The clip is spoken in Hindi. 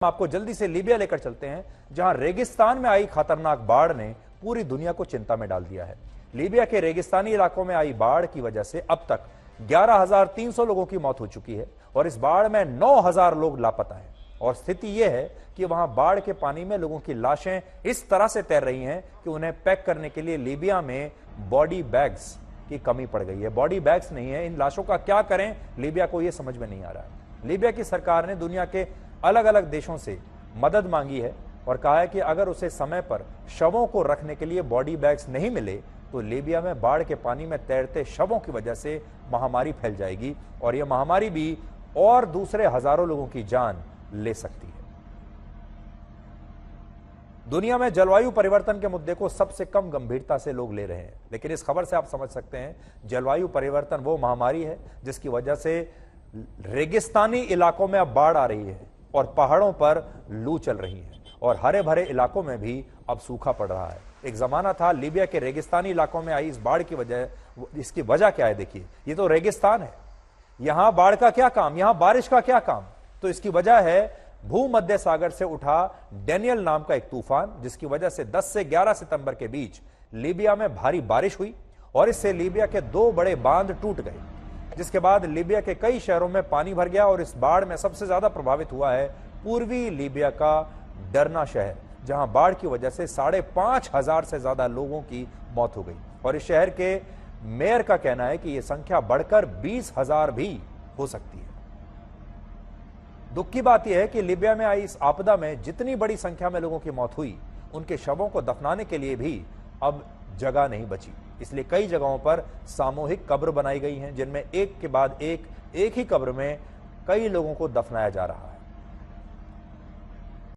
आपको जल्दी से लीबिया लेकर चलते हैं, जहां रेगिस्तान में आई खतरनाक बाढ़ ने पूरी दुनिया को चिंता में डाल दिया है। लीबिया के रेगिस्तानी इलाकों में आई बाढ़ की वजह से अब तक 11,300 लोगों की मौत हो चुकी है और इस बाढ़ में 9,000 लोग लापता हैं। और स्थिति यह है कि वहां बाढ़ के पानी में लोगों की लाशें इस तरह से तैर रही हैं कि उन्हें पैक करने के लिए लीबिया में बॉडी बैग्स की कमी पड़ गई है। बॉडी बैग्स नहीं है, इन लाशों का क्या करें, लीबिया को यह समझ में नहीं आ रहा है। लीबिया की सरकार ने दुनिया के अलग अलग देशों से मदद मांगी है और कहा है कि अगर उसे समय पर शवों को रखने के लिए बॉडी बैग्स नहीं मिले तो लीबिया में बाढ़ के पानी में तैरते शवों की वजह से महामारी फैल जाएगी और यह महामारी भी और दूसरे हजारों लोगों की जान ले सकती है। दुनिया में जलवायु परिवर्तन के मुद्दे को सबसे कम गंभीरता से लोग ले रहे हैं, लेकिन इस खबर से आप समझ सकते हैं जलवायु परिवर्तन वो महामारी है जिसकी वजह से रेगिस्तानी इलाकों में अब बाढ़ आ रही है और पहाड़ों पर लू चल रही है और हरे भरे इलाकों में भी अब सूखा पड़ रहा है। एक जमाना था लीबिया के रेगिस्तानी इलाकों में आई इस बाढ़ की वजह, इसकी वजह क्या है? देखिए, ये तो रेगिस्तान है, यहां बाढ़ का क्या काम, यहां बारिश का क्या काम? तो इसकी वजह है भूमध्य सागर से उठा डेनियल नाम का एक तूफान, जिसकी वजह से 10 से 11 सितंबर के बीच लीबिया में भारी बारिश हुई और इससे लीबिया के 2 बड़े बांध टूट गए, जिसके बाद लीबिया के कई शहरों में पानी भर गया। और इस बाढ़ में सबसे ज्यादा प्रभावित हुआ है पूर्वी लीबिया का डरना शहर, जहां बाढ़ की वजह से 5,500 से ज्यादा लोगों की मौत हो गई और इस शहर के मेयर का कहना है कि यह संख्या बढ़कर 20,000 भी हो सकती है। दुख की बात यह है कि लीबिया में आई इस आपदा में जितनी बड़ी संख्या में लोगों की मौत हुई, उनके शवों को दफनाने के लिए भी अब जगह नहीं बची। इसलिए कई जगहों पर सामूहिक कब्र बनाई गई हैं, जिनमें एक के बाद एक ही कब्र में कई लोगों को दफनाया जा रहा है।